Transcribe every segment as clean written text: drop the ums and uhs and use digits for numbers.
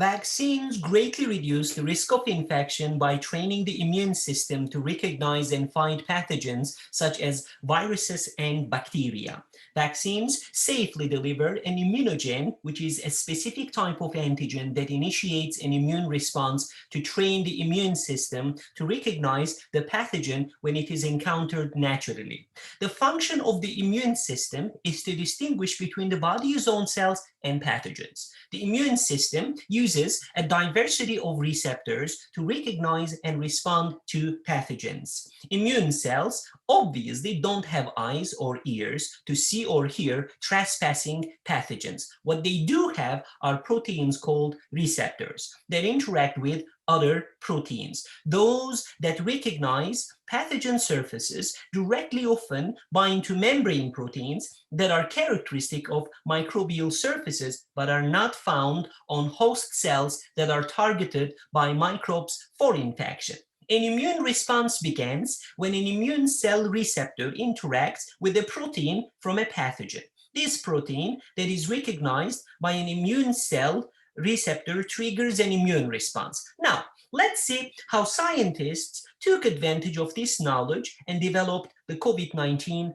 Vaccines greatly reduce the risk of infection by training the immune system to recognize and fight pathogens such as viruses and bacteria. Vaccines safely deliver an immunogen, which is a specific type of antigen that initiates an immune response to train the immune system to recognize the pathogen when it is encountered naturally. The function of the immune system is to distinguish between the body's own cells and pathogens. The immune system uses a diversity of receptors to recognize and respond to pathogens. Immune cells obviously don't have eyes or ears to see or hear trespassing pathogens. What they do have are proteins called receptors that interact with other proteins. Those that recognize pathogen surfaces directly often bind to membrane proteins that are characteristic of microbial surfaces but are not found on host cells that are targeted by microbes for infection. An immune response begins when an immune cell receptor interacts with a protein from a pathogen. This protein that is recognized by an immune cell receptor triggers an immune response. Now, let's see how scientists took advantage of this knowledge and developed the COVID-19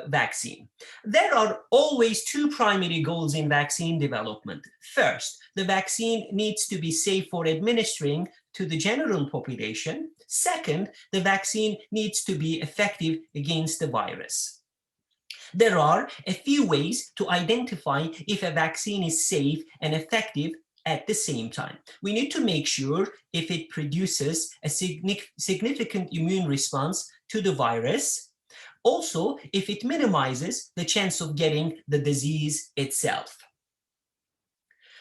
vaccine. There are always two primary goals in vaccine development. First, the vaccine needs to be safe for administering to the general population. Second, the vaccine needs to be effective against the virus. There are a few ways to identify if a vaccine is safe and effective at the same time. We need to make sure if it produces a significant immune response to the virus. Also, if it minimizes the chance of getting the disease itself.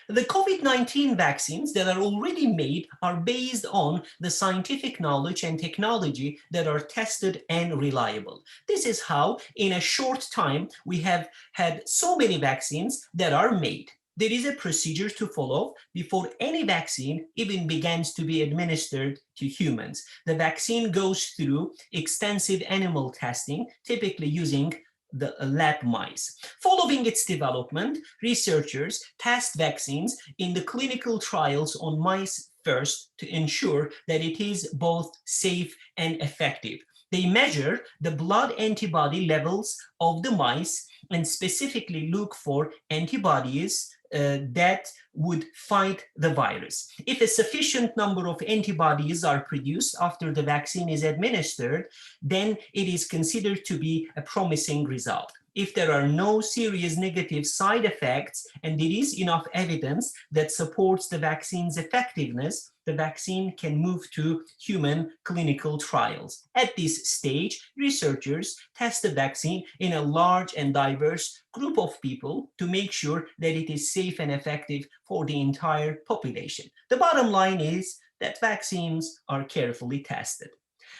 The COVID-19 vaccines that are already made are based on the scientific knowledge and technology that are tested and reliable. This is how, in a short time, we have had so many vaccines that are made. There is a procedure to follow before any vaccine even begins to be administered to humans. The vaccine goes through extensive animal testing, typically using the lab mice. Following its development, researchers test vaccines in the clinical trials on mice first to ensure that it is both safe and effective. They measure the blood antibody levels of the mice and specifically look for antibodies that would fight the virus. If a sufficient number of antibodies are produced after the vaccine is administered, then it is considered to be a promising result. If there are no serious negative side effects and there is enough evidence that supports the vaccine's effectiveness, the vaccine can move to human clinical trials. At this stage, researchers test the vaccine in a large and diverse group of people to make sure that it is safe and effective for the entire population. The bottom line is that vaccines are carefully tested.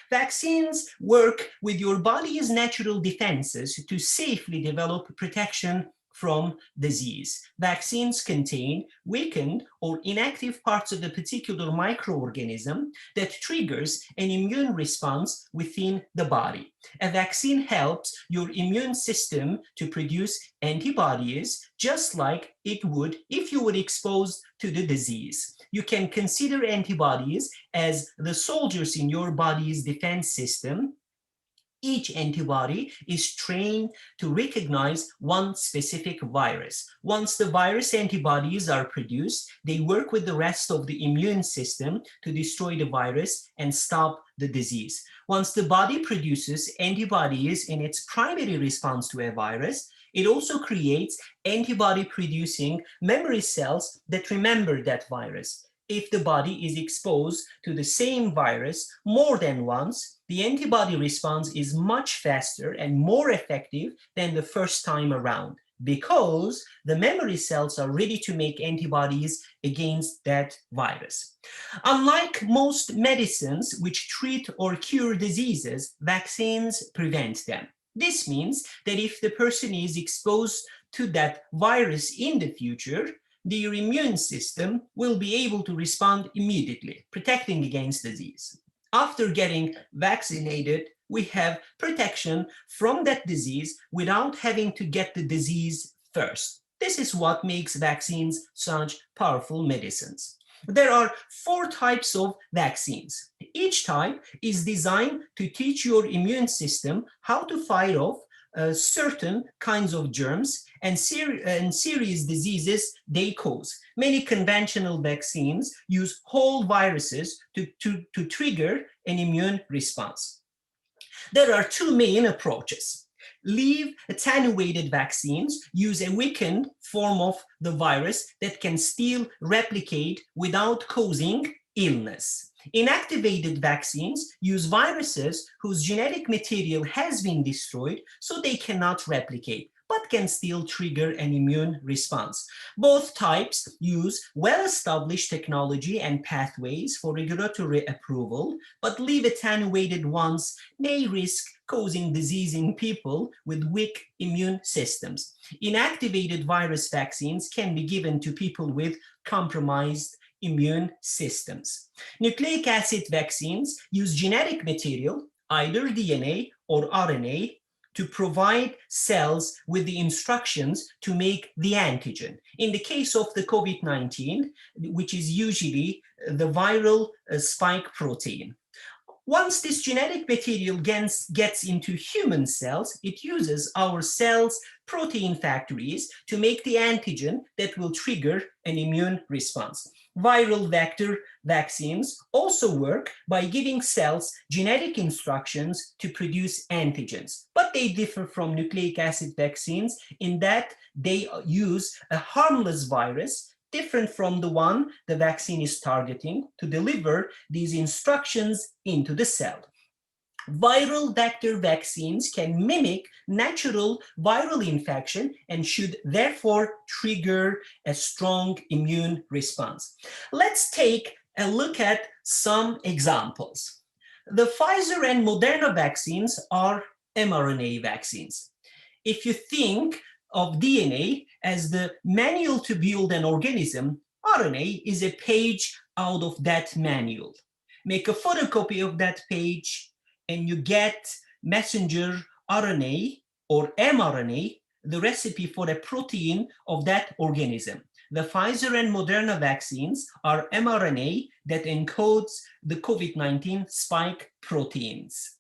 Vaccines work with your body's natural defenses to safely develop protection from disease. Vaccines contain weakened or inactive parts of the particular microorganism that triggers an immune response within the body. A vaccine helps your immune system to produce antibodies just like it would if you were exposed to the disease. You can consider antibodies as the soldiers in your body's defense system. Each antibody is trained to recognize one specific virus. Once the virus antibodies are produced, they work with the rest of the immune system to destroy the virus and stop the disease. Once the body produces antibodies in its primary response to a virus, it also creates antibody-producing memory cells that remember that virus. If the body is exposed to the same virus more than once, the antibody response is much faster and more effective than the first time around because the memory cells are ready to make antibodies against that virus. Unlike most medicines which treat or cure diseases, vaccines prevent them. This means that if the person is exposed to that virus in the future, their immune system will be able to respond immediately, protecting against disease. After getting vaccinated, we have protection from that disease without having to get the disease first. This is what makes vaccines such powerful medicines. There are 4 types of vaccines. Each type is designed to teach your immune system how to fight off certain kinds of germs and serious diseases they cause. Many conventional vaccines use whole viruses to trigger an immune response. There are 2 main approaches. Leave attenuated vaccines use a weakened form of the virus that can still replicate without causing illness. Inactivated vaccines use viruses whose genetic material has been destroyed so they cannot replicate, but can still trigger an immune response. Both types use well-established technology and pathways for regulatory approval, but leave attenuated ones may risk causing disease in people with weak immune systems. Inactivated virus vaccines can be given to people with compromised immune systems. Nucleic acid vaccines use genetic material, either DNA or RNA, to provide cells with the instructions to make the antigen. In the case of the COVID-19, which is usually the viral spike protein. Once this genetic material gets into human cells, it uses our cells' protein factories to make the antigen that will trigger an immune response. Viral vector vaccines also work by giving cells genetic instructions to produce antigens, but they differ from nucleic acid vaccines in that they use a harmless virus different from the one the vaccine is targeting to deliver these instructions into the cell. Viral vector vaccines can mimic natural viral infection and should therefore trigger a strong immune response. Let's take a look at some examples. The Pfizer and Moderna vaccines are mRNA vaccines. If you think of DNA as the manual to build an organism, RNA is a page out of that manual. Make a photocopy of that page and you get messenger RNA or mRNA, the recipe for a protein of that organism. The Pfizer and Moderna vaccines are mRNA that encodes the COVID-19 spike proteins,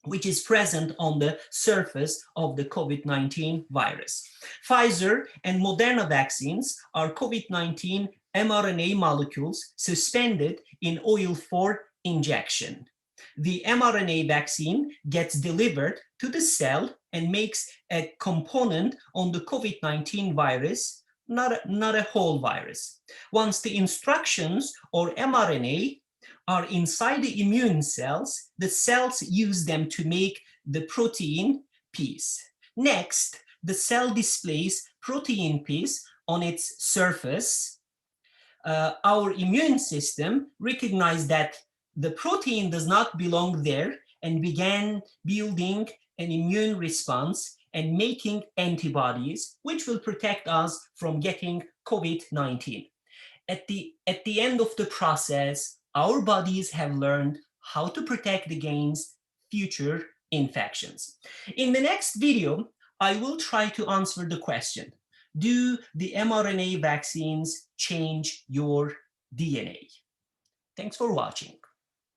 which is present on the surface of the COVID-19 virus. Pfizer and Moderna vaccines are COVID-19 mRNA molecules suspended in oil for injection. The mRNA vaccine gets delivered to the cell and makes a component on the COVID-19 virus, not a whole virus. Once the instructions or mRNA are inside the immune cells, the cells use them to make the protein piece. Next, the cell displays protein piece on its surface. Our immune system recognized that the protein does not belong there and began building an immune response and making antibodies, which will protect us from getting COVID-19. At the end of the process, our bodies have learned how to protect against future infections. In the next video, I will try to answer the question, do the mRNA vaccines change your DNA? Thanks for watching.